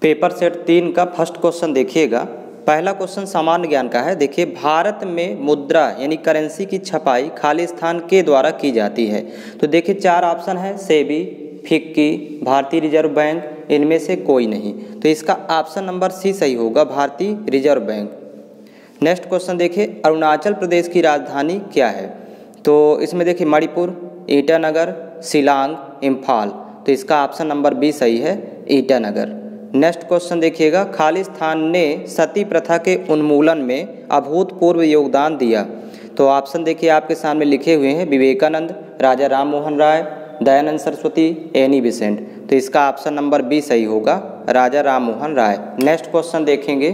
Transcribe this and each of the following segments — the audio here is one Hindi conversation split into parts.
पेपर सेट 3 का फर्स्ट क्वेश्चन देखिएगा। पहला क्वेश्चन सामान्य ज्ञान का है। देखिए, भारत में मुद्रा यानी करेंसी की छपाई खाली स्थान के द्वारा की जाती है। तो देखिए 4 ऑप्शन है, सेबी, फिक्की, भारतीय रिजर्व बैंक, इनमें से कोई नहीं। तो इसका ऑप्शन नंबर सी सही होगा, भारतीय रिजर्व बैंक। नेक्स्ट क्वेश्चन देखिए, अरुणाचल प्रदेश की राजधानी क्या है? तो इसमें देखिए मणिपुर, ईटानगर, शिलांग, इम्फाल। तो इसका ऑप्शन नंबर बी सही है, ईटानगर। नेक्स्ट क्वेश्चन देखिएगा, खालिस्तान ने सती प्रथा के उन्मूलन में अभूतपूर्व योगदान दिया। तो ऑप्शन देखिए आपके सामने लिखे हुए हैं, विवेकानंद, राजा राम मोहन राय, दयानंद सरस्वती, एनी बेसेंट। तो इसका ऑप्शन नंबर बी सही होगा, राजा राम मोहन राय। नेक्स्ट क्वेश्चन देखेंगे,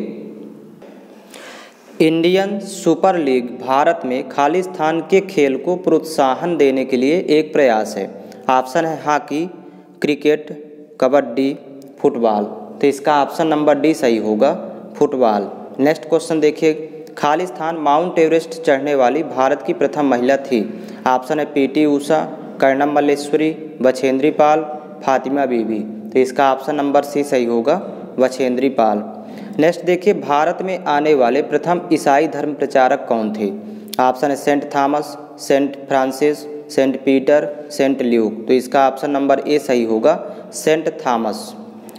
इंडियन सुपर लीग भारत में खालिस्तान के खेल को प्रोत्साहन देने के लिए एक प्रयास है। ऑप्शन है हॉकी, क्रिकेट, कबड्डी, फुटबॉल। तो इसका ऑप्शन नंबर डी सही होगा, फुटबॉल। नेक्स्ट क्वेश्चन देखिए, खालिस्तान माउंट एवरेस्ट चढ़ने वाली भारत की प्रथम महिला थी। ऑप्शन है पीटी ऊषा, कर्णम मल्लेश्वरी, बछेंद्री पाल, फातिमा बीबी। तो इसका ऑप्शन नंबर सी सही होगा, बछेंद्री पाल। नेक्स्ट देखिए, भारत में आने वाले प्रथम ईसाई धर्म प्रचारक कौन थे? ऑप्शन है saint Thomas, saint Francis, saint Peter, saint Luke. तो इसका ऑप्शन नंबर ए सही होगा, सेंट थॉमस।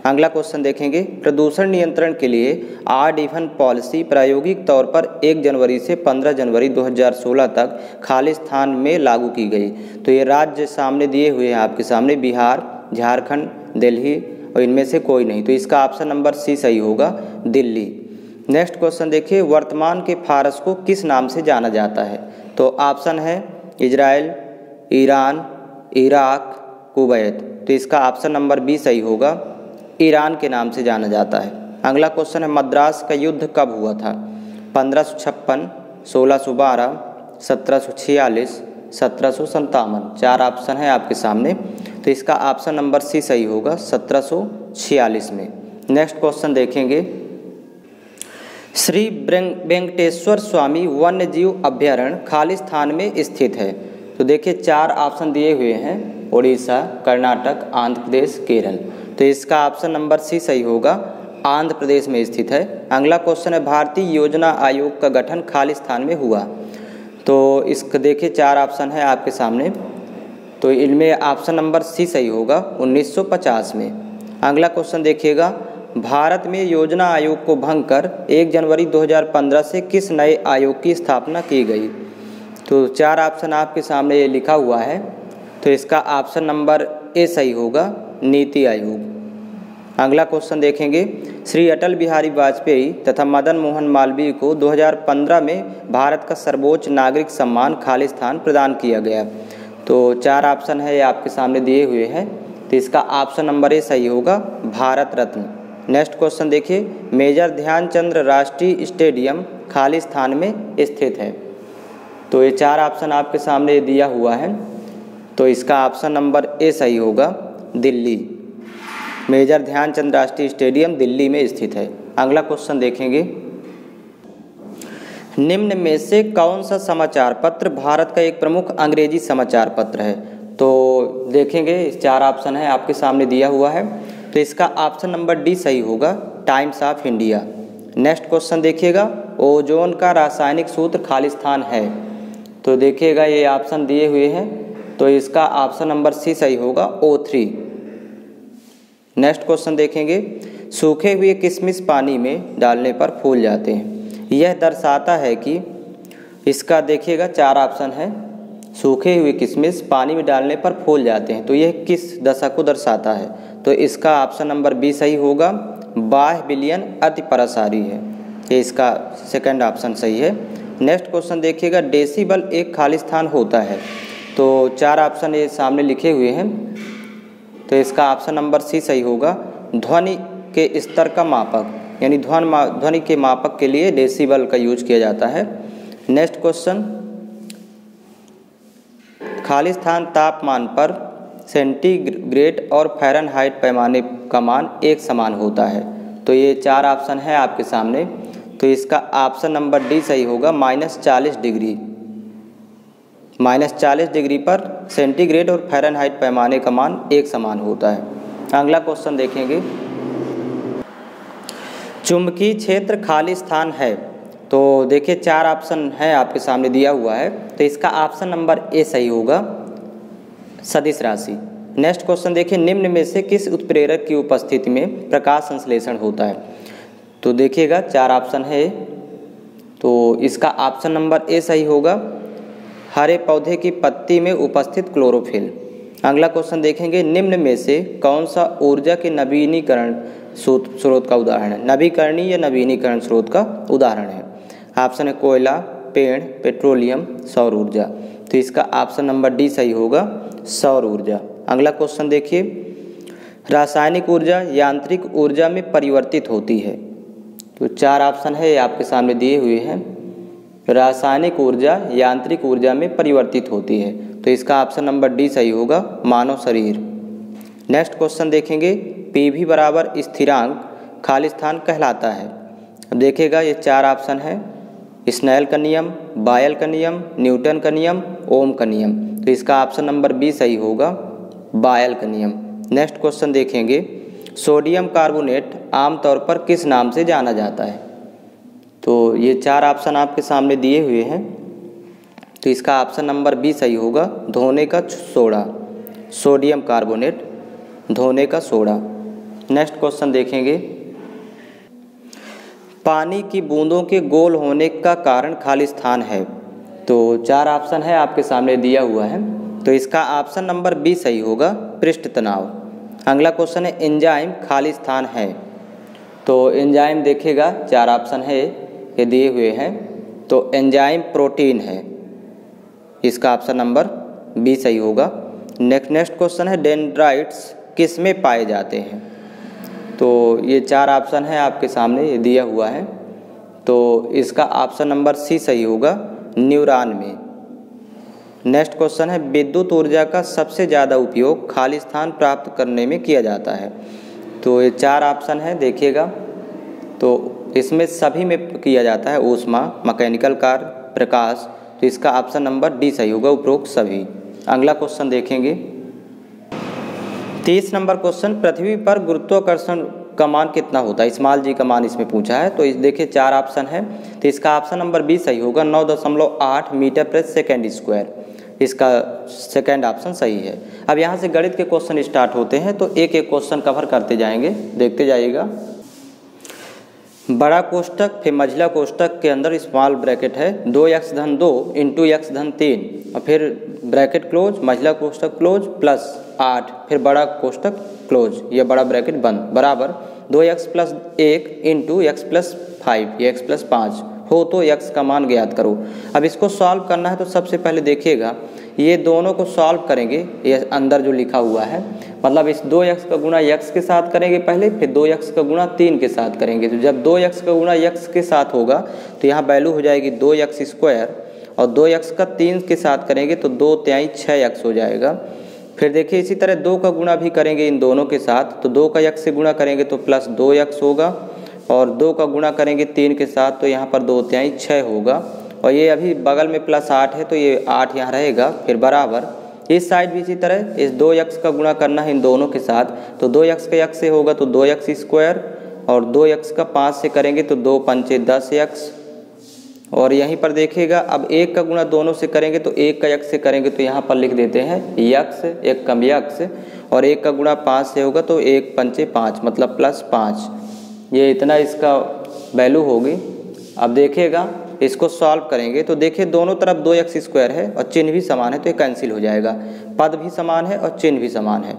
अगला क्वेश्चन देखेंगे, प्रदूषण नियंत्रण के लिए ऑड इवन पॉलिसी प्रायोगिक तौर पर 1 जनवरी से 15 जनवरी 2016 तक खालिस्तान में लागू की गई। तो ये राज्य सामने दिए हुए हैं आपके सामने, बिहार, झारखंड, दिल्ली, और इनमें से कोई नहीं। तो इसका ऑप्शन नंबर सी सही होगा, दिल्ली। नेक्स्ट क्वेश्चन देखिए, वर्तमान के फारस को किस नाम से जाना जाता है? तो ऑप्शन है इजराइल, ईरान, इराक, कुवैत। तो इसका ऑप्शन नंबर बी सही होगा, ईरान के नाम से जाना जाता है। अगला क्वेश्चन है, मद्रास का युद्ध कब हुआ था? 1556, 1612, 1746, 1757। 4 ऑप्शन है आपके सामने। तो इसका ऑप्शन नंबर सी सही होगा, 1746 में। नेक्स्ट क्वेश्चन देखेंगे, श्री वेंकटेश्वर स्वामी वन्यजीव अभ्यारण्य खालिस्तान में स्थित है। तो देखिए 4 ऑप्शन दिए हुए हैं, उड़ीसा, कर्नाटक, आंध्र प्रदेश, केरल। तो इसका ऑप्शन नंबर सी सही होगा, आंध्र प्रदेश में स्थित है। अगला क्वेश्चन है, भारतीय योजना आयोग का गठन खालिस्तान में हुआ। तो इसका देखिए 4 ऑप्शन है आपके सामने। तो इनमें ऑप्शन नंबर सी सही होगा, 1950 में। अगला क्वेश्चन देखिएगा, भारत में योजना आयोग को भंग कर 1 जनवरी 2015 से किस नए आयोग की स्थापना की गई? तो 4 ऑप्शन आपके सामने ये लिखा हुआ है। तो इसका ऑप्शन नंबर ए सही होगा, नीति आयोग। अगला क्वेश्चन देखेंगे, श्री अटल बिहारी वाजपेयी तथा मदन मोहन मालवीय को 2015 में भारत का सर्वोच्च नागरिक सम्मान खालिस्तान प्रदान किया गया। तो 4 ऑप्शन है ये आपके सामने दिए हुए हैं। तो इसका ऑप्शन नंबर ए सही होगा, भारत रत्न। नेक्स्ट क्वेश्चन देखिए, मेजर ध्यानचंद राष्ट्रीय स्टेडियम खालिस्तान में स्थित है। तो ये 4 ऑप्शन आपके सामने दिया हुआ है। तो इसका ऑप्शन नंबर ए सही होगा, दिल्ली। मेजर ध्यानचंद राष्ट्रीय स्टेडियम दिल्ली में स्थित है। अगला क्वेश्चन देखेंगे, निम्न में से कौन सा समाचार पत्र भारत का एक प्रमुख अंग्रेजी समाचार पत्र है? तो देखेंगे 4 ऑप्शन है आपके सामने दिया हुआ है। तो इसका ऑप्शन नंबर डी सही होगा, times of India. Next question देखिएगा, ओजोन का रासायनिक सूत्र खालिस्तान है। तो देखिएगा ये ऑप्शन दिए हुए हैं। तो इसका ऑप्शन नंबर सी सही होगा, O3। नेक्स्ट क्वेश्चन देखेंगे, सूखे हुए किशमिश पानी में डालने पर फूल जाते हैं। यह दर्शाता है कि, इसका देखिएगा 4 ऑप्शन है, सूखे हुए किशमिश पानी में डालने पर फूल जाते हैं। तो यह किस दशा को दर्शाता है? तो इसका ऑप्शन नंबर बी सही होगा, बाह्य विलयन अति परासारी है। ये इसका सेकंड ऑप्शन सही है। नेक्स्ट क्वेश्चन देखिएगा, डेसिबल एक खालिस्तान होता है। तो 4 ऑप्शन ये सामने लिखे हुए हैं। तो इसका ऑप्शन नंबर सी सही होगा, ध्वनि के स्तर का मापक, यानी ध्वनि के मापक के लिए डेसिबल का यूज किया जाता है। नेक्स्ट क्वेश्चन, खालिस्तान तापमान पर सेंटीग्रेड और फ़ारेनहाइट पैमाने का मान एक समान होता है। तो ये 4 ऑप्शन है आपके सामने। तो इसका ऑप्शन नंबर डी सही होगा, -40 डिग्री। -40 डिग्री पर सेंटीग्रेड और फ़ारेनहाइट पैमाने का मान एक समान होता है। अगला क्वेश्चन देखेंगे, चुंबकीय क्षेत्र खाली स्थान है। तो देखिए 4 ऑप्शन है आपके सामने दिया हुआ है, तो इसका ऑप्शन नंबर ए सही होगा, सदिश राशि। नेक्स्ट क्वेश्चन देखिए, निम्न में से किस उत्प्रेरक की उपस्थिति में प्रकाश संश्लेषण होता है। तो देखिएगा 4 ऑप्शन है, तो इसका ऑप्शन नंबर ए सही होगा, हरे पौधे की पत्ती में उपस्थित क्लोरोफिल। अगला क्वेश्चन देखेंगे, निम्न में से कौन सा ऊर्जा के नवीनीकरण स्रोत का उदाहरण है। नवीकरणीय या नवीनीकरण स्रोत का उदाहरण है। ऑप्शन है कोयला, पेड़, पेट्रोलियम, सौर ऊर्जा। तो इसका ऑप्शन नंबर डी सही होगा, सौर ऊर्जा। अगला क्वेश्चन देखिए, रासायनिक ऊर्जा यांत्रिक ऊर्जा में परिवर्तित होती है। तो 4 ऑप्शन है आपके सामने दिए हुए हैं, रासायनिक ऊर्जा यांत्रिक ऊर्जा में परिवर्तित होती है। तो इसका ऑप्शन नंबर डी सही होगा, मानव शरीर। नेक्स्ट क्वेश्चन देखेंगे, पीवी बराबर स्थिरांक खाली स्थान कहलाता है। अब देखिएगा ये 4 ऑप्शन है, स्नेल का नियम, बायल का नियम, न्यूटन का नियम, ओम का नियम। तो इसका ऑप्शन नंबर बी सही होगा, बायल का नियम। नेक्स्ट क्वेश्चन देखेंगे, सोडियम कार्बोनेट आमतौर पर किस नाम से जाना जाता है। तो ये 4 ऑप्शन आपके सामने दिए हुए हैं, तो इसका ऑप्शन नंबर बी सही होगा, धोने का सोडा। सोडियम कार्बोनेट धोने का सोडा। नेक्स्ट क्वेश्चन देखेंगे, पानी की बूंदों के गोल होने का कारण खाली स्थान है। तो 4 ऑप्शन है आपके सामने दिया हुआ है, तो इसका ऑप्शन नंबर बी सही होगा, पृष्ठ तनाव। अगला क्वेश्चन है, एंजाइम खाली स्थान है। तो एंजाइम देखिएगा 4 ऑप्शन है ये दिए हुए हैं, तो एंजाइम प्रोटीन है, इसका ऑप्शन नंबर बी सही होगा। नेक्स्ट क्वेश्चन है, डेंड्राइट्स किस में पाए जाते हैं। तो ये 4 ऑप्शन है आपके सामने ये दिया हुआ है, तो इसका ऑप्शन नंबर सी सही होगा, न्यूरॉन में। नेक्स्ट क्वेश्चन है, विद्युत ऊर्जा का सबसे ज़्यादा उपयोग खाली स्थान प्राप्त करने में किया जाता है। तो ये 4 ऑप्शन है देखिएगा, तो इसमें सभी में किया जाता है, ऊष्मा, मैकेनिकल कार्य, प्रकाश। तो इसका ऑप्शन नंबर डी सही होगा, उपरोक्त सभी। अगला क्वेश्चन देखेंगे, 30 नंबर क्वेश्चन, पृथ्वी पर गुरुत्वाकर्षण का मान कितना होता है। स्मॉल जी का मान इसमें पूछा है, तो इस देखिए 4 ऑप्शन है, तो इसका ऑप्शन नंबर बी सही होगा, 9.8 मीटर प्रति सेकेंड स्क्वायर। इसका सेकेंड ऑप्शन सही है। अब यहाँ से गणित के क्वेश्चन स्टार्ट होते हैं, तो एक एक क्वेश्चन कवर करते जाएंगे, देखते जाइएगा। बड़ा कोष्टक फिर मझला कोष्टक के अंदर स्मॉल ब्रैकेट है, 2x-2 इंटू x-3 और फिर ब्रैकेट क्लोज, मझला कोष्टक क्लोज प्लस 8 फिर बड़ा कोष्टक क्लोज, यह बड़ा ब्रैकेट बंद, बराबर 2x+1 इंटू x+5 या x+5 हो तो x का मान ज्ञात करो। अब इसको सॉल्व करना है, तो सबसे पहले देखिएगा ये दोनों को सॉल्व करेंगे, ये अंदर जो लिखा हुआ है, मतलब इस 2x का गुणा x के साथ करेंगे पहले, फिर 2x का गुणा 3 के साथ करेंगे। तो जब 2x का गुणा x के साथ होगा तो यहाँ वैल्यू हो जाएगी 2x² और 2x का 3 के साथ करेंगे तो 2 तिहाई 6x हो जाएगा। फिर देखिए इसी तरह 2 का गुणा भी करेंगे इन दोनों के साथ, तो 2 का x से गुणा करेंगे तो प्लस 2x होगा और 2 का गुणा करेंगे 3 के साथ तो यहाँ पर 2 तिहाई 6 होगा और ये अभी बगल में प्लस 8 है तो ये 8 यहाँ रहेगा। फिर बराबर इस साइड भी इसी तरह इस 2x का गुणा करना है इन दोनों के साथ, तो 2x का x से होगा तो 2x² और 2x का 5 से करेंगे तो 2 पंचे 10x और यहीं पर देखिएगा अब 1 का गुणा दोनों से करेंगे तो 1 का x से करेंगे तो यहाँ पर लिख देते हैं x, 1 कम x और 1 का गुणा 5 से होगा तो 1 पंचे 5 मतलब प्लस 5, ये इतना इसका वैल्यू होगी। अब देखिएगा इसको सॉल्व करेंगे तो देखिए दोनों तरफ 2x² है और चिन्ह भी समान है तो ये कैंसिल हो जाएगा, पद भी समान है और चिन्ह भी समान है।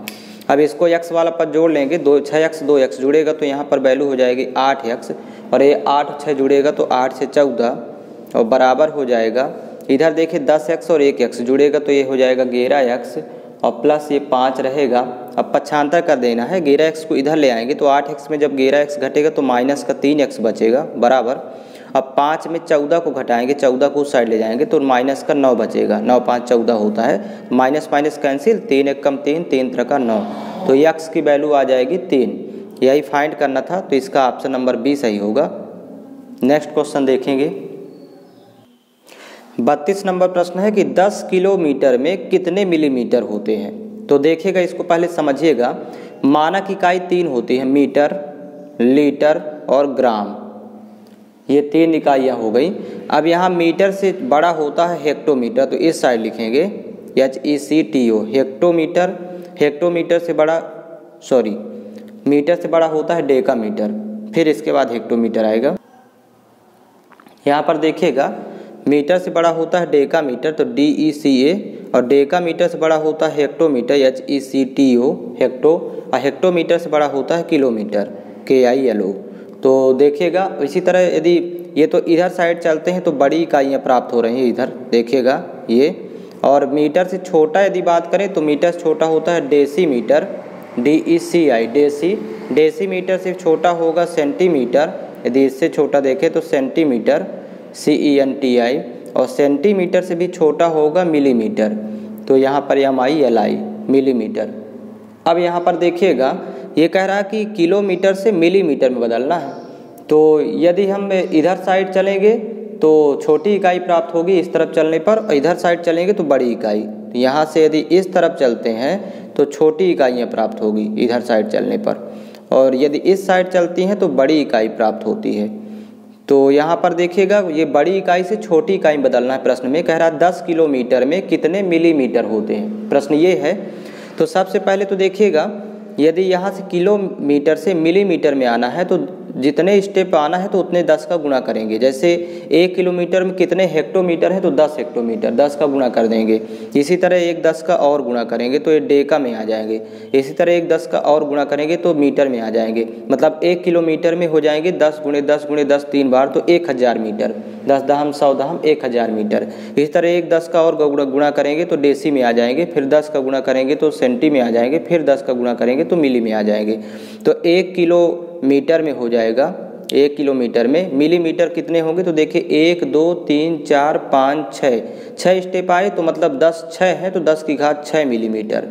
अब इसको x वाला पद जोड़ लेंगे, 6x 2x जुड़ेगा तो यहाँ पर वैल्यू हो जाएगी 8x और ये 8 6 जुड़ेगा तो 8 से 14 और बराबर हो जाएगा। इधर देखिए 10x और 1x जुड़ेगा तो ये हो जाएगा 11x और प्लस ये 5 रहेगा। अब पक्षांतर कर देना है, 11x को इधर ले आएंगे तो 8x में जब 11x घटेगा तो माइनस का 3x बचेगा बराबर। अब 5 में 14 को घटाएंगे, 14 को उस साइड ले जाएंगे तो माइनस का 9 बचेगा, 9 5 14 होता है, माइनस माइनस कैंसिल, 3 1 कम 3, 3 3 का 9 तो x की वैल्यू आ जाएगी 3। यही फाइंड करना था तो इसका ऑप्शन नंबर बी सही होगा। नेक्स्ट क्वेश्चन देखेंगे, 32 नंबर प्रश्न है कि 10 किलोमीटर में कितने मिलीमीटर होते हैं। तो देखिएगा इसको पहले समझिएगा, मानक इकाई 3 होती है, मीटर, लीटर और ग्राम, ये 3 इकाइयाँ हो गई। अब यहाँ मीटर से बड़ा होता है हेक्टोमीटर, तो इस साइड लिखेंगे HECTO हेक्टोमीटर। हेक्टोमीटर से बड़ा मीटर से बड़ा होता है डेकामीटर, फिर इसके बाद हेक्टोमीटर आएगा। यहाँ पर देखिएगा मीटर से बड़ा होता है डेकामीटर तो DECA, और डेकामीटर से बड़ा होता है हेक्टोमीटर HECTO हेक्टो, और हेक्टोमीटर से बड़ा होता है किलोमीटर KILO। तो देखिएगा इसी तरह यदि ये तो इधर साइड चलते हैं तो बड़ी इकाइयाँ प्राप्त हो रही हैं, इधर देखिएगा ये। और मीटर से छोटा यदि बात करें तो मीटर से छोटा होता है डेसीमीटर DECI डेसीमीटर से छोटा होगा सेंटीमीटर, यदि इससे छोटा देखें तो सेंटीमीटर CENTI, और सेंटीमीटर से भी छोटा होगा मिलीमीटर, तो यहाँ पर MILI मिलीमीटर। अब यहाँ पर देखिएगा ये कह रहा है कि किलोमीटर से मिलीमीटर में बदलना है, तो यदि हम इधर साइड चलेंगे तो छोटी इकाई प्राप्त होगी इस तरफ चलने पर, और इधर साइड चलेंगे तो बड़ी इकाई। तो यहाँ से यदि इस तरफ चलते हैं तो छोटी इकाइयाँ प्राप्त होगी इधर साइड चलने पर, और यदि इस साइड चलती हैं तो बड़ी इकाई प्राप्त होती है। तो यहाँ पर देखिएगा ये बड़ी इकाई से छोटी इकाई बदलना है। प्रश्न में कह रहा है 10 किलोमीटर में कितने मिलीमीटर होते हैं, प्रश्न ये है। तो सबसे पहले तो देखिएगा यदि यहाँ से किलोमीटर से मिलीमीटर में आना है तो जितने स्टेप आना है तो उतने 10 का गुणा करेंगे। जैसे 1 किलोमीटर में कितने हेक्टोमीटर है तो 10 हेक्टोमीटर, 10 का गुणा कर देंगे। इसी तरह एक 10 का और गुणा करेंगे तो ये डेका में आ जाएंगे। इसी तरह एक 10 का और गुणा करेंगे तो मीटर में आ जाएंगे। मतलब 1 किलोमीटर में हो जाएंगे 10 गुणे 10 गुणे 10 3 बार तो 1000 मीटर, 10 दहम 100 दहम 1000 मीटर। इसी तरह एक 10 का और गुणा करेंगे तो डेसी में आ जाएंगे, फिर 10 का गुणा करेंगे तो सेंटी में आ जाएंगे, फिर 10 का गुणा करेंगे तो मिली में आ जाएंगे। तो 1 किलोमीटर में हो जाएगा, 1 किलोमीटर में। मिलीमीटर कितने होंगे तो देखिए 1 2 3 4 5 6 स्टेप आए तो मतलब 10 6 है तो 10 की घात 6 मिलीमीटर,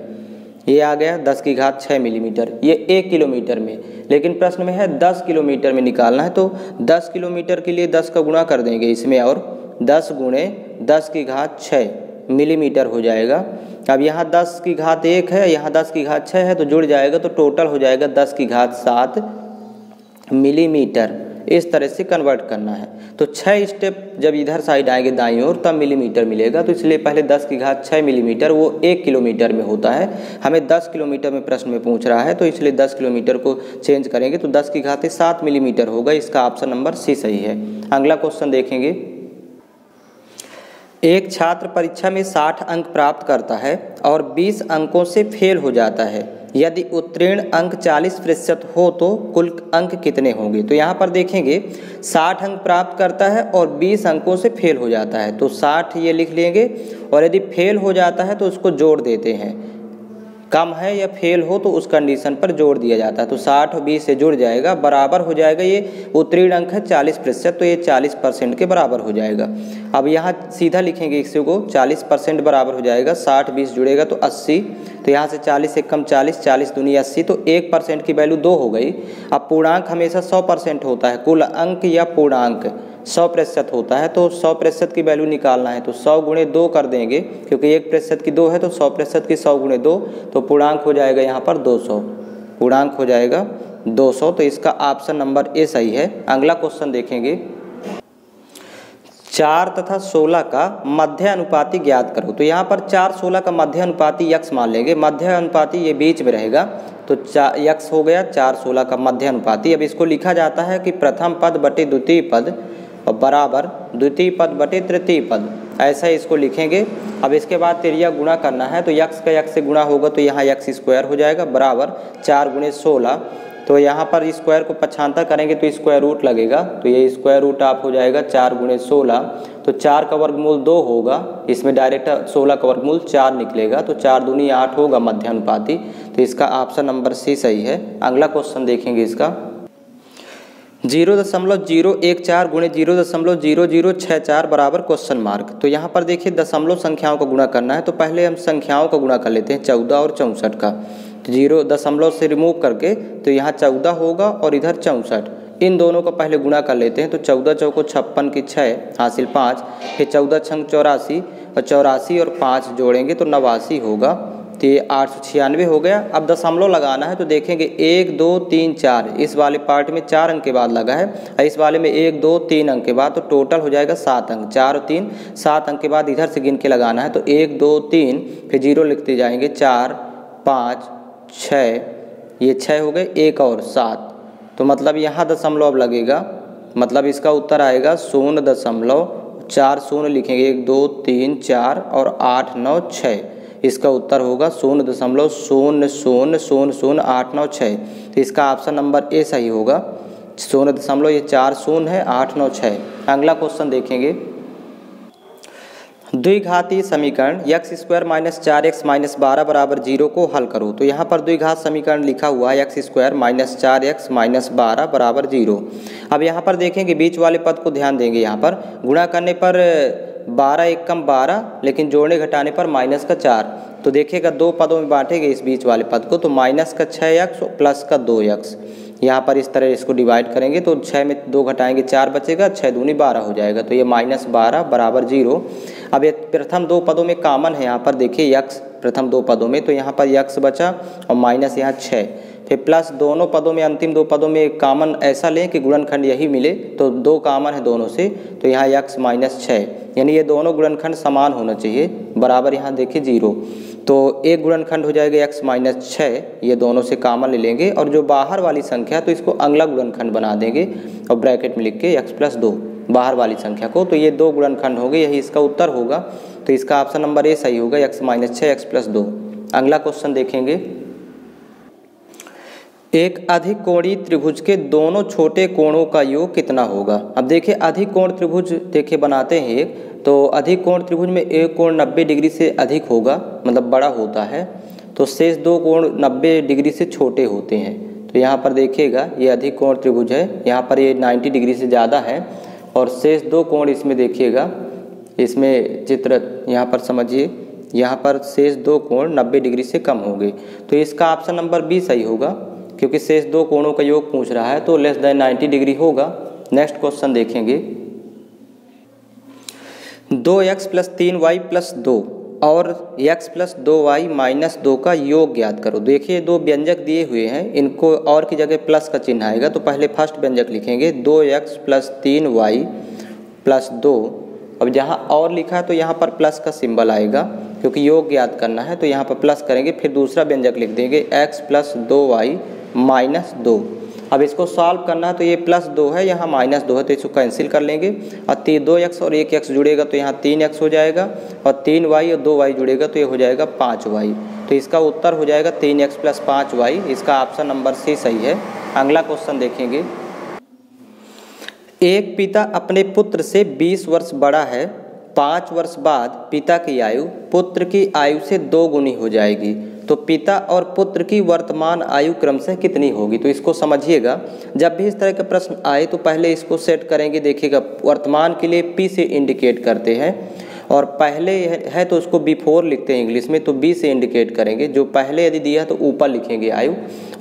ये आ गया 10 की घात 6 मिलीमीटर, ये 1 किलोमीटर में। लेकिन प्रश्न में है 10 किलोमीटर में निकालना है, तो 10 किलोमीटर के लिए 10 का गुणा कर देंगे इसमें, और 10 गुणे 10 की घात 6 मिलीमीटर हो जाएगा। अब यहाँ 10 की घात 1 है, यहाँ 10 की घात 6 है तो जुड़ जाएगा तो टोटल हो जाएगा 10 की घात 7 मिलीमीटर। इस तरह से कन्वर्ट करना है। तो 6 स्टेप जब इधर साइड आएंगे दाईं ओर तब मिलीमीटर मिलेगा, तो इसलिए पहले 10 की घात 6 मिलीमीटर वो 1 किलोमीटर में होता है। हमें 10 किलोमीटर में प्रश्न में पूछ रहा है तो इसलिए 10 किलोमीटर को चेंज करेंगे तो 10 की घात 7 मिलीमीटर होगा। इसका ऑप्शन नंबर सी सही है। अगला क्वेश्चन देखेंगे। एक छात्र परीक्षा में 60 अंक प्राप्त करता है और 20 अंकों से फेल हो जाता है। यदि उत्तीर्ण अंक 40% हो तो कुल अंक कितने होंगे। तो यहाँ पर देखेंगे 60 अंक प्राप्त करता है और 20 अंकों से फेल हो जाता है, तो 60 ये लिख लेंगे, और यदि फेल हो जाता है तो उसको जोड़ देते हैं। कम है या फेल हो तो उस कंडीशन पर जोड़ दिया जाता है। तो 60 और 20 से जुड़ जाएगा, बराबर हो जाएगा। ये उत्तीर्ण अंक है 40%, तो ये 40% के बराबर हो जाएगा। अब यहाँ सीधा लिखेंगे इसी को, 40% बराबर हो जाएगा। 60 20 जुड़ेगा तो 80, तो यहाँ से 40 से कम 40, 40 दूनी 80, तो 1% की वैल्यू 2 हो गई। अब पूर्णांक हमेशा 100% होता है, कुल अंक या पूर्णांक 100% होता है, तो 100% की वैल्यू निकालना है तो 100 गुणे 2 कर देंगे, क्योंकि 1% की 2 है तो 100% की 100 गुणे 2, तो पूर्णांक हो जाएगा यहाँ पर 200, पूर्णांक हो जाएगा 200। तो इसका ऑप्शन नंबर ए सही है। अगला क्वेश्चन देखेंगे। 4 तथा 16 का मध्य अनुपाती ज्ञात करो। तो यहाँ पर 4 16 का मध्य अनुपाती x मान लेंगे। मध्य अनुपाती ये बीच में रहेगा, तो x हो गया 4 16 का मध्य अनुपाती। अब इसको लिखा जाता है कि प्रथम पद बटे द्वितीय पद और बराबर द्वितीय पद बटे तृतीय पद, ऐसा इसको लिखेंगे। अब इसके बाद तिरिया गुणा करना है, तो x का x से गुणा होगा तो यहाँ x स्क्वायर हो जाएगा, बराबर 4 गुणे 16। तो यहाँ पर स्क्वायर को पक्षांतर करेंगे तो स्क्वायर रूट लगेगा, तो ये स्क्वायर रूट आप हो जाएगा 4 गुणे 16। तो 4 का वर्गमूल 2 होगा, इसमें डायरेक्ट 16 का वर्गमूल 4 निकलेगा, तो 4 दूनी 8 होगा मध्य अनुपाती। तो इसका ऑप्शन नंबर सी सही है। अगला क्वेश्चन देखेंगे इसका। 0.014 गुणे 0.0064 बराबर क्वेश्चन मार्क। तो यहाँ पर देखिए दशमलव संख्याओं का गुणा करना है, तो पहले हम संख्याओं का गुणा कर लेते हैं 14 और 64 का। तो 0 दशमलव से रिमूव करके तो यहाँ 14 होगा और इधर 64, इन दोनों का पहले गुणा कर लेते हैं। तो 14 चौको 56 की 6 हासिल 5, फिर 14 छंग 84 और 84 और 5 जोड़ेंगे तो 89 होगा। तो ये 896 हो गया। अब दशमलव लगाना है तो देखेंगे 1 2 3 4, इस वाले पार्ट में 4 अंक के बाद लगा है और इस वाले में 1 2 3 अंक के बाद, तो टोटल हो जाएगा 7 अंक। 4 और 3 7 अंक के बाद इधर से गिन के लगाना है, तो 1 2 3 फिर 0 लिखते जाएंगे, 4 5 6, ये 6 हो गए, 1 और 7, तो मतलब यहाँ दशमलव अब लगेगा, मतलब इसका उत्तर आएगा 0.40 लिखेंगे, 1 2 3 4 और 8 9 6, इसका उत्तर होगा 0.00000896। तो इसका ऑप्शन नंबर ए सही होगा। 0.40 है, 896। अगला क्वेश्चन देखेंगे, द्विघातीय समीकरण x² - 4x - 12 बराबर 0 को हल करो। तो यहाँ पर द्विघात समीकरण लिखा हुआ है x² - 4x - 12 बराबर 0। अब यहाँ पर देखेंगे बीच वाले पद को ध्यान देंगे, यहाँ पर गुणा करने पर 12 1 कम 12, लेकिन जोड़ने घटाने पर माइनस का 4, तो देखिएगा दो पदों में बांटेंगे इस बीच वाले पद को, तो माइनस का 6x प्लस का 2x, यहाँ पर इस तरह इसको डिवाइड करेंगे तो 6 में 2 घटाएंगे 4 बचेगा, 6 दूनी 12 हो जाएगा, तो ये -12 बराबर 0। अब ये प्रथम दो पदों में कॉमन है, यहाँ पर देखिए x प्रथम दो पदों में, तो यहाँ पर x बचा और माइनस यहाँ 6, फिर प्लस दोनों पदों में, अंतिम दो पदों में कॉमन ऐसा लें कि गुणनखंड यही मिले, तो 2 कॉमन है दोनों से, तो यहाँ x - 6, यानी ये दोनों गुणनखंड समान होना चाहिए, बराबर यहाँ देखिए 0, तो एक गुणनखंड हो जाएगा x - 6, ये दोनों से कॉमन ले लेंगे और जो बाहर वाली संख्या तो इसको अगला गुणनखंड बना देंगे और ब्रैकेट में लिख के x + 2 बाहर वाली संख्या को, तो ये 2 गुणनखंड हो गए, यही इसका उत्तर होगा। तो इसका ऑप्शन नंबर ए सही होगा, x - 6 x + 2। अगला क्वेश्चन देखेंगे, एक अधिक कोणीय त्रिभुज के दोनों छोटे कोणों का योग कितना होगा। अब देखिए अधिक कोण त्रिभुज देखिए बनाते हैं एक, तो अधिक कोण त्रिभुज में एक कोण 90 डिग्री से अधिक होगा, मतलब बड़ा होता है, तो शेष दो कोण 90 डिग्री से छोटे होते हैं। तो यहाँ पर देखिएगा ये अधिक कोण त्रिभुज है, यहाँ पर ये 90 डिग्री से ज़्यादा है और शेष दो कोण इसमें देखिएगा, इसमें चित्र यहाँ पर समझिए, यहाँ पर शेष दो कोण 90 डिग्री से कम होंगे, तो इसका ऑप्शन नंबर बी सही होगा, क्योंकि शेष दो कोणों का योग पूछ रहा है, तो लेस देन 90 डिग्री होगा। नेक्स्ट क्वेश्चन देखेंगे, 2x + 3y + 2 और x + 2y - 2 का योग ज्ञात करो। देखिए दो व्यंजक दिए हुए हैं, इनको और की जगह प्लस का चिन्ह आएगा, तो पहले फर्स्ट व्यंजक लिखेंगे 2x + 3y + 2, अब जहाँ और लिखा है तो यहाँ पर प्लस का सिंबल आएगा, क्योंकि योग ज्ञात करना है, तो यहाँ पर प्लस करेंगे, फिर दूसरा व्यंजक लिख देंगे x + 2y - 2। अब इसको सॉल्व करना है, तो ये +2 है, यहाँ -2 है, तो इसको कैंसिल कर लेंगे और 2x और 1x जुड़ेगा तो यहाँ 3x हो जाएगा और 3y और 2y जुड़ेगा तो ये हो जाएगा 5y। तो इसका उत्तर हो जाएगा 3x + 5y, इसका ऑप्शन नंबर सी सही है। अगला क्वेश्चन देखेंगे, एक पिता अपने पुत्र से 20 वर्ष बड़ा है, 5 वर्ष बाद पिता की आयु पुत्र की आयु से 2 गुनी हो जाएगी, तो पिता और पुत्र की वर्तमान आयु क्रमशः कितनी होगी। तो इसको समझिएगा, जब भी इस तरह का प्रश्न आए तो पहले इसको सेट करेंगे, देखिएगा वर्तमान के लिए P से इंडिकेट करते हैं और पहले है तो उसको बिफोर लिखते हैं इंग्लिश में, तो B से इंडिकेट करेंगे, जो पहले यदि दिया है तो ऊपर लिखेंगे आयु,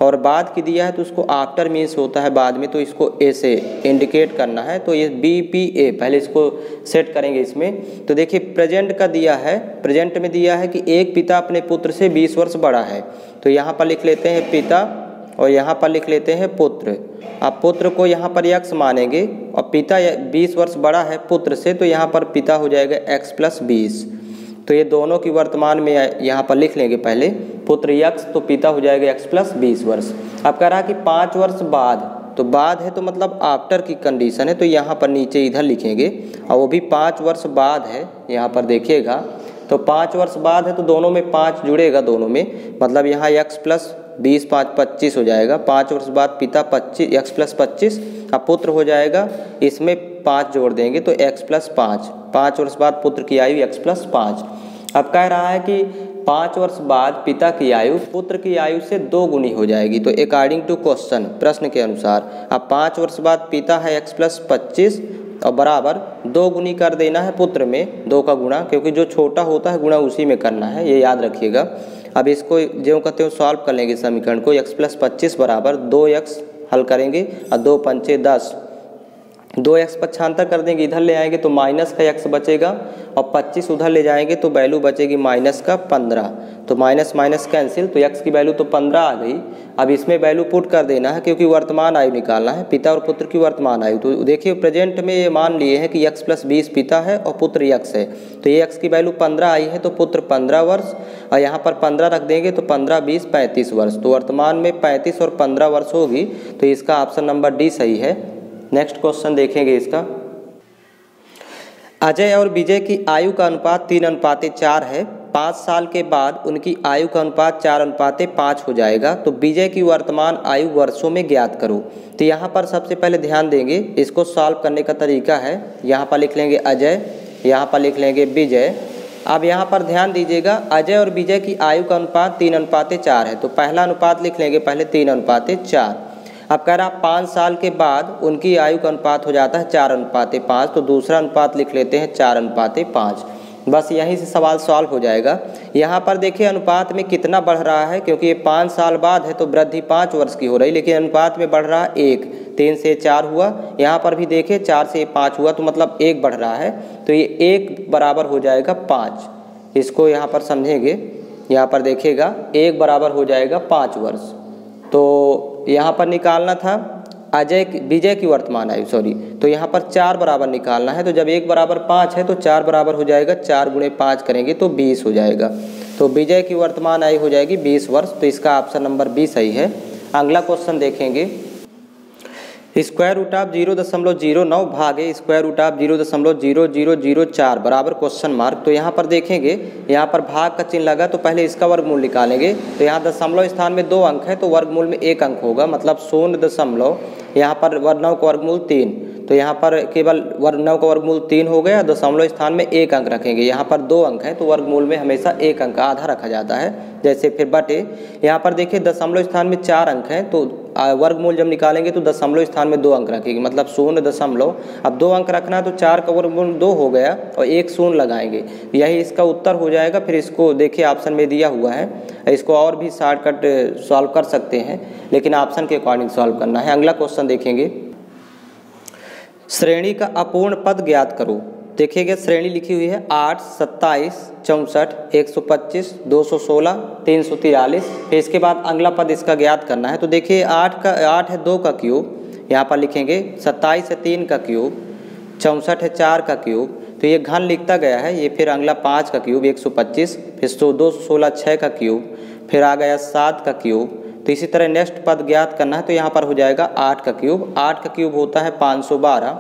और बाद की दिया है तो उसको आफ्टर मीन्स होता है बाद में, तो इसको ए से इंडिकेट करना है, तो ये BPA पहले इसको सेट करेंगे इसमें। तो देखिए प्रेजेंट का दिया है, प्रेजेंट में दिया है कि एक पिता अपने पुत्र से 20 वर्ष बड़ा है, तो यहाँ पर लिख लेते हैं पिता और यहाँ पर लिख लेते हैं पुत्र। अब पुत्र को यहाँ पर x मानेंगे और पिता 20 वर्ष बड़ा है पुत्र से, तो यहाँ पर पिता हो जाएगा x + 20, तो ये दोनों की वर्तमान में यहाँ पर लिख लेंगे, पहले पुत्र x तो पिता हो जाएगा x + 20 वर्ष। अब कह रहा है कि 5 वर्ष बाद, तो बाद है तो मतलब आफ्टर की कंडीशन है, तो यहाँ पर नीचे इधर लिखेंगे और वो भी 5 वर्ष बाद है, यहाँ पर देखिएगा, तो 5 वर्ष बाद है तो दोनों में 5 जुड़ेगा दोनों में, मतलब यहाँ x + 20 5 25 हो जाएगा, 5 वर्ष बाद पिता 25 x + 25, अब पुत्र हो जाएगा, इसमें 5 जोड़ देंगे तो x + 5, 5 वर्ष बाद पुत्र की आयु x + 5। अब कह रहा है कि 5 वर्ष बाद पिता की आयु पुत्र की आयु से 2 गुनी हो जाएगी, तो अकॉर्डिंग टू क्वेश्चन प्रश्न के अनुसार अब 5 वर्ष बाद पिता है x + 25 और बराबर 2 गुनी कर देना है पुत्र में, 2 का गुणा, क्योंकि जो छोटा होता है गुणा उसी में करना है, ये याद रखिएगा। अब इसको जो कहते हो सॉल्व कर लेंगे समीकरण को, x + 25 बराबर 2x हल करेंगे और 2 × 5 = 10, 2x पक्षांतर कर देंगे, इधर ले आएंगे तो माइनस का x बचेगा और 25 उधर ले जाएंगे तो वैल्यू बचेगी माइनस का 15। तो माइनस माइनस कैंसिल, तो x की वैल्यू तो 15 आ गई। अब इसमें वैल्यू पुट कर देना है क्योंकि वर्तमान आयु निकालना है, पिता और पुत्र की वर्तमान आयु। तो देखिए प्रेजेंट में ये मान लिए हैं कि x + 20 पिता है और पुत्र x है, तो ये x की वैल्यू 15 आई है तो पुत्र 15 वर्ष और यहाँ पर 15 रख देंगे तो 15 20 35 वर्ष। तो वर्तमान में 35 और 15 वर्ष होगी, तो इसका ऑप्शन नंबर डी सही है। नेक्स्ट क्वेश्चन देखेंगे इसका। अजय और विजय की आयु का अनुपात 3:4 है। 5 साल के बाद उनकी आयु का अनुपात 4:5 हो जाएगा। तो विजय की वर्तमान आयु वर्षों में ज्ञात करो। तो यहाँ पर सबसे पहले ध्यान देंगे, इसको सॉल्व करने का तरीका है। यहाँ पर लिख लेंगे अजय, यहाँ पर लिख लेंगे विजय। अब यहाँ पर ध्यान दीजिएगा, अजय और विजय की आयु का अनुपात 3:4 है। तो पहला अनुपात लिख लेंगे पहले 3:4। अब कह रहा 5 साल के बाद उनकी आयु का अनुपात हो जाता है 4:5, तो दूसरा अनुपात लिख लेते हैं 4:5। बस यहीं से सवाल सॉल्व हो जाएगा। यहाँ पर देखिए अनुपात में कितना बढ़ रहा है, क्योंकि ये 5 साल बाद है तो वृद्धि 5 वर्ष की हो रही, लेकिन अनुपात में बढ़ रहा है 1। 3 से 4 हुआ, यहाँ पर भी देखिए 4 से 5 हुआ, तो मतलब 1 बढ़ रहा है। तो ये 1 बराबर हो जाएगा 5। इसको यहाँ पर समझेंगे, यहाँ पर देखिएगा 1 बराबर हो जाएगा 5 वर्ष। तो यहाँ पर निकालना था विजय की वर्तमान आयु, तो यहाँ पर 4 बराबर निकालना है। तो जब 1 बराबर 5 है तो 4 बराबर हो जाएगा, 4 × 5 करेंगे तो 20 हो जाएगा। तो विजय की वर्तमान आयु हो जाएगी 20 वर्ष। तो इसका ऑप्शन नंबर बी सही है। अगला क्वेश्चन देखेंगे। √0.09 भागे √0.0004 बराबर क्वेश्चन मार्क। तो यहाँ पर देखेंगे, यहाँ पर भाग का चिन्ह लगा तो पहले इसका वर्गमूल निकालेंगे। तो यहाँ दशमलव स्थान में 2 अंक है तो वर्गमूल में 1 अंक होगा, मतलब 0. यहाँ पर 9 का वर्गमूल 3, तो यहाँ पर केवल 9 का वर्गमूल 3 हो गया। दशमलव स्थान में 1 अंक रखेंगे, यहाँ पर 2 अंक है तो वर्गमूल में हमेशा 1 अंक आधा रखा जाता है। जैसे फिर बटे, यहाँ पर देखिए दशमलव स्थान में 4 अंक हैं तो वर्गमूल जब निकालेंगे तो दशमलव स्थान में 2 अंक रखेंगे, मतलब 0. अब 2 अंक रखना है तो 4 का वर्गमूल 2 हो गया और 1 0 लगाएंगे, यही इसका उत्तर हो जाएगा। फिर इसको देखिए ऑप्शन में दिया हुआ है, इसको और भी शॉर्टकट सॉल्व कर सकते हैं, लेकिन ऑप्शन के अकॉर्डिंग सॉल्व करना है। अगला क्वेश्चन देखेंगे। श्रेणी का अपूर्ण पद ज्ञात करो। देखिएगा श्रेणी लिखी हुई है 8, 27, 64, 125, 216, 343। फिर इसके बाद अगला पद इसका ज्ञात करना है। तो देखिए 8 है 2 का क्यूब, यहाँ पर लिखेंगे 27 है 3 का क्यूब, 64 है 4 का क्यूब, तो ये घन लिखता गया है। ये फिर अगला 5 का क्यूब 125, फिर 216 6 का क्यूब, फिर आ गया 7 का क्यूब। तो इसी तरह नेक्स्ट पद ज्ञात करना है, तो यहाँ पर हो जाएगा 8 का क्यूब। 8 का क्यूब होता है 512,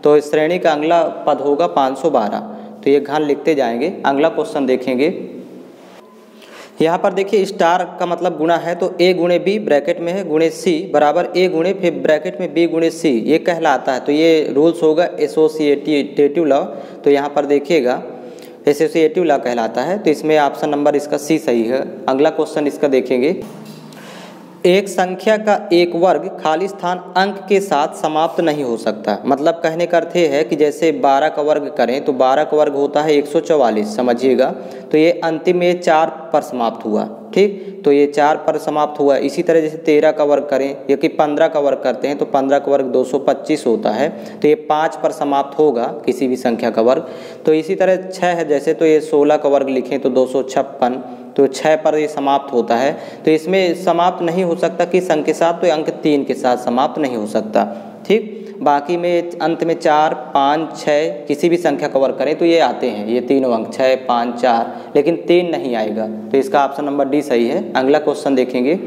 तो इस श्रेणी का अगला पद होगा 512। तो ये घन लिखते जाएंगे। अगला क्वेश्चन देखेंगे। यहाँ पर देखिए स्टार का मतलब गुणा है, तो a × b ब्रैकेट में है गुणे c बराबर a × फिर ब्रैकेट में b × c ये कहलाता है। तो ये रूल्स होगा एसोसिएटिव लॉ। तो यहाँ पर देखिएगा एसोसिएटिव लॉ कहलाता है। तो इसमें ऑप्शन नंबर इसका सी सही है। अगला क्वेश्चन इसका देखेंगे। एक संख्या का एक वर्ग खाली स्थान अंक के साथ समाप्त नहीं हो सकता। मतलब कहने का अर्थ है कि जैसे 12 का वर्ग करें तो 12 का वर्ग होता है 144, समझिएगा। तो ये अंतिम में 4 पर समाप्त हुआ, ठीक। तो ये 4 पर समाप्त हुआ। इसी तरह जैसे 13 का वर्ग करें या कि 15 का वर्ग करते हैं तो 15 का वर्ग 225 होता है, तो ये 5 पर समाप्त होगा किसी भी संख्या का वर्ग। तो इसी तरह 6 है जैसे, तो ये 16 का वर्ग लिखें तो 256, तो 6 पर ये समाप्त होता है। तो इसमें समाप्त नहीं हो सकता किस अंक के साथ, तो अंक 3 के साथ समाप्त नहीं हो सकता, ठीक। बाकी में अंत में 4, 5, 6 किसी भी संख्या का वर्ग करें तो ये आते हैं, ये तीनों अंक 6, 5, 4, लेकिन 3 नहीं आएगा। तो इसका ऑप्शन नंबर डी सही है। अगला क्वेश्चन देखेंगे।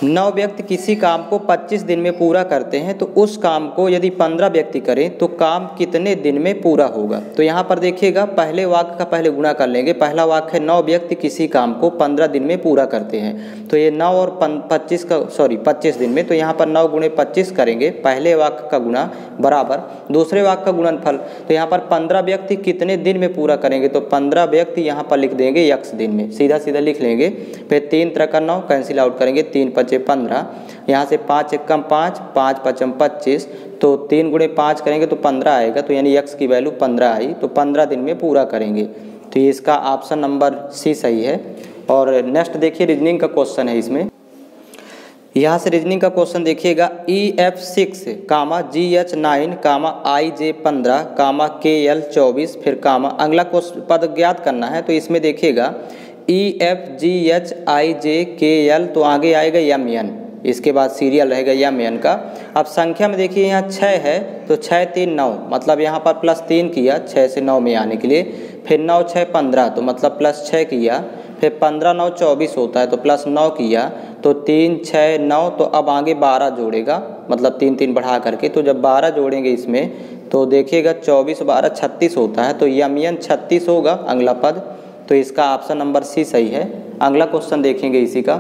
9 व्यक्ति किसी काम को 25 दिन में पूरा करते हैं, तो उस काम को यदि 15 व्यक्ति करें तो काम कितने दिन में पूरा होगा। तो यहाँ पर देखिएगा पहले वाक्य का पहले गुणा कर लेंगे। पहला वाक्य है 9 व्यक्ति किसी काम को 15 दिन में पूरा करते हैं, तो ये 9 और 25 दिन में, तो यहाँ पर 9 × 25 करेंगे, पहले वाक्य का गुणा बराबर दूसरे वाक्य का गुणनफल। तो यहाँ पर 15 व्यक्ति कितने दिन में पूरा करेंगे, तो 15 व्यक्ति यहाँ पर लिख देंगे x दिन में, सीधा सीधा लिख लेंगे। फिर 3 × 9 कैंसिल आउट करेंगे, 3 × 5 = 15, यहाँ से 5 × 1 = 5, 5 × 5 = 25, तो 3 × 5 करेंगे तो 15 आएगा। तो यानी x की वैल्यू 15 आई, तो 15 दिन में पूरा करेंगे। तो ये इसका ऑप्शन नंबर सी सही है। और नेक्स्ट देखिए रीजनिंग का क्वेश्चन है इसमें। यहाँ से रीजनिंग का क्वेश्चन देखिएगा, EF6 कामा GH9 कामा IJ15 कामा KL 24 फिर कामा अगला पद ज्ञात करना है। तो इसमें देखिएगा EFGHIJKL तो आगे आएगा MN, इसके बाद सीरियल रहेगा MN का। अब संख्या में देखिए यहाँ 6 है तो 6 3 9, मतलब यहाँ पर +3 किया 6 से 9 में आने के लिए, फिर 9 6 15 तो मतलब +6 किया, फिर 15 9 24 होता है तो +9 किया, तो 3 6 9, तो अब आगे 12 जोड़ेगा, मतलब 3 3 बढ़ा करके। तो जब 12 जोड़ेंगे इसमें तो देखिएगा 24 12 36 होता है, तो MN 36 होगा अगला पद। तो इसका ऑप्शन नंबर सी सही है। अगला क्वेश्चन देखेंगे इसी का,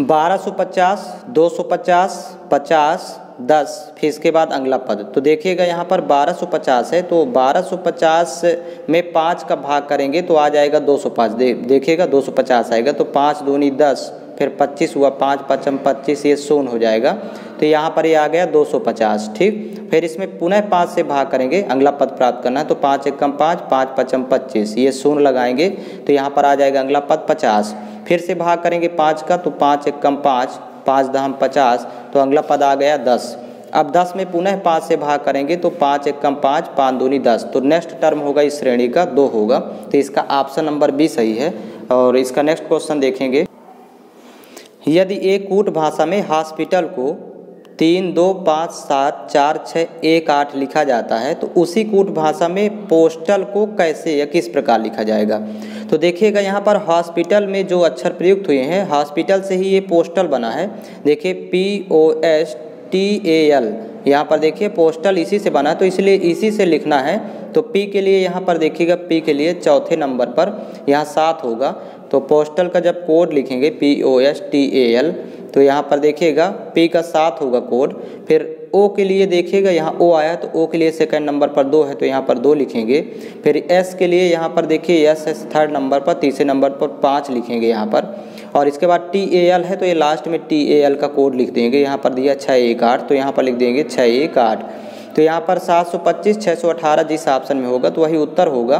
1250 250 50 10 फिर इसके बाद अगला पद। तो देखिएगा यहाँ पर 1250 है, तो 1250 में 5 का भाग करेंगे तो आ जाएगा 205। देखिएगा 250 आएगा, तो 5 दूनी 10 फिर 25 हुआ, 5 5 25, ये 0 हो जाएगा। तो यहाँ पर ये आ गया 250। ठीक, फिर इसमें पुनः 5 से भाग करेंगे, अगला पद प्राप्त करना है। तो 5 1 5 5 5 25, ये 0 लगाएंगे तो यहाँ पर आ जाएगा अगला पद 50। फिर से भाग करेंगे 5 का, तो 5 1 5 5 10 50, तो अगला पद आ गया 10। अब 10 में पुनः 5 से भाग करेंगे तो 5 1 5 5 दूनी 10, तो नेक्स्ट टर्म होगा इस श्रेणी का 2 होगा। तो इसका ऑप्शन नंबर बी सही है। और इसका नेक्स्ट क्वेश्चन देखेंगे, यदि एक कूट भाषा में हॉस्पिटल को 3 2 5 7 4 6 1 8 लिखा जाता है, तो उसी कूट भाषा में पोस्टल को कैसे या किस प्रकार लिखा जाएगा। तो देखिएगा यहाँ पर हॉस्पिटल में जो अक्षर प्रयुक्त हुए हैं, हॉस्पिटल से ही ये पोस्टल बना है। देखिए POSTAL, यहाँ पर देखिए पोस्टल इसी से बना है, तो इसलिए इसी से लिखना है। तो P के लिए यहाँ पर देखिएगा, P के लिए चौथे नंबर पर यहाँ 7 होगा। तो पोस्टल का जब कोड लिखेंगे POSTAL, तो यहाँ पर देखिएगा P का 7 होगा कोड। फिर O के लिए देखिएगा यहाँ O आया, तो O के लिए सेकंड नंबर पर 2 है, तो यहाँ पर 2 लिखेंगे। फिर S के लिए यहाँ पर देखिए S थर्ड नंबर पर, तीसरे नंबर पर 5 लिखेंगे यहाँ पर। और इसके बाद TAL है, तो ये लास्ट में TAL का कोड लिख देंगे। यहाँ पर दिया 618, तो यहाँ पर लिख देंगे 618। तो यहाँ पर 725 618 जिस ऑप्शन में होगा तो वही उत्तर होगा।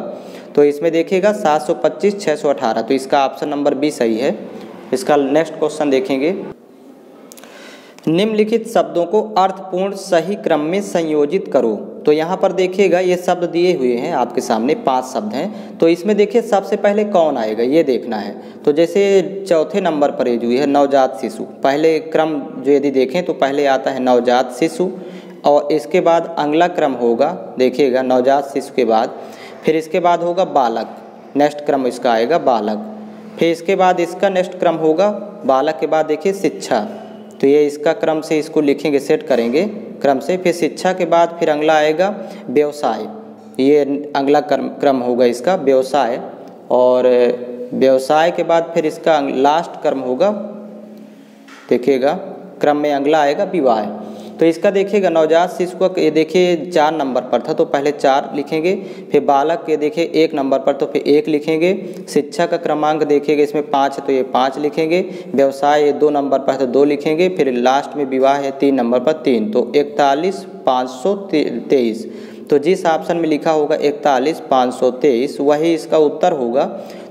तो इसमें देखिएगा 725 618, तो इसका ऑप्शन नंबर बी सही है। इसका नेक्स्ट क्वेश्चन देखेंगे, निम्नलिखित शब्दों को अर्थपूर्ण सही क्रम में संयोजित करो। तो यहाँ पर देखिएगा ये शब्द दिए हुए हैं आपके सामने, 5 शब्द हैं। तो इसमें देखिए सबसे पहले कौन आएगा ये देखना है। तो जैसे चौथे नंबर पर ये जो है नवजात शिशु, पहले क्रम जो यदि देखें तो पहले आता है नवजात शिशु, और इसके बाद अगला क्रम होगा देखिएगा नवजात शिशु के बाद, फिर इसके बाद होगा बालक, नेक्स्ट क्रम इसका आएगा बालक। फिर इसके बाद इसका नेक्स्ट क्रम होगा बालक के बाद देखिए शिक्षा, तो ये इसका क्रम से इसको लिखेंगे, सेट करेंगे क्रम से। फिर शिक्षा के बाद फिर अगला आएगा व्यवसाय, ये अगला क्रम होगा इसका व्यवसाय। और व्यवसाय के बाद फिर इसका लास्ट क्रम होगा देखिएगा क्रम में अगला आएगा विवाह। तो इसका देखिएगा नवजात शिशु का ये देखिए 4 नंबर पर था, तो पहले 4 लिखेंगे। फिर बालक के देखिए 1 नंबर पर, तो फिर 1 लिखेंगे। शिक्षा का क्रमांक देखिएगा इसमें 5 है, तो ये 5 लिखेंगे। व्यवसाय 2 नंबर पर है, तो 2 लिखेंगे। फिर लास्ट में विवाह है 3 नंबर पर 3, तो 41 523। तो जिस ऑप्शन में लिखा होगा 41 523 वही इसका उत्तर होगा।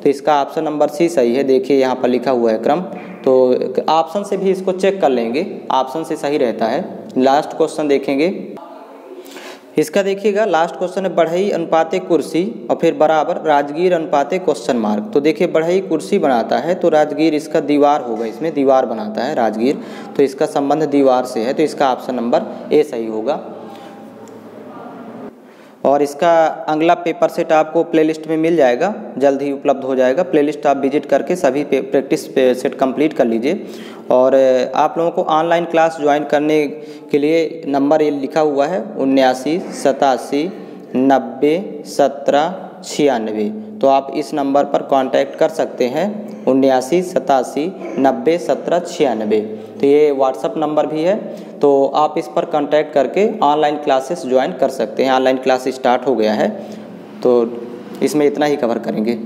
तो इसका ऑप्शन नंबर सी सही है। देखिए यहाँ पर लिखा हुआ है क्रम, तो ऑप्शन से भी इसको चेक कर लेंगे, ऑप्शन से सही रहता है। लास्ट क्वेश्चन देखेंगे, इसका देखिएगा लास्ट क्वेश्चन है बढ़ई अनुपाते कुर्सी और फिर बराबर राजगीर अनुपाते क्वेश्चन मार्क। तो देखिए बढ़ई कुर्सी बनाता है, तो राजगीर इसका दीवार होगा, इसमें दीवार बनाता है राजगीर, तो इसका संबंध दीवार से है। तो इसका ऑप्शन नंबर ए सही होगा। और इसका अगला पेपर सेट आपको प्लेलिस्ट में मिल जाएगा, जल्द ही उपलब्ध हो जाएगा। प्लेलिस्ट आप विजिट करके सभी प्रैक्टिस सेट कंप्लीट कर लीजिए। और आप लोगों को ऑनलाइन क्लास ज्वाइन करने के लिए नंबर ये लिखा हुआ है 79 87 90 17 96। तो आप इस नंबर पर कांटेक्ट कर सकते हैं 79 87 90 17 96। तो ये व्हाट्सअप नंबर भी है, तो आप इस पर कांटेक्ट करके ऑनलाइन क्लासेस ज्वाइन कर सकते हैं। ऑनलाइन क्लास स्टार्ट हो गया है, तो इसमें इतना ही कवर करेंगे।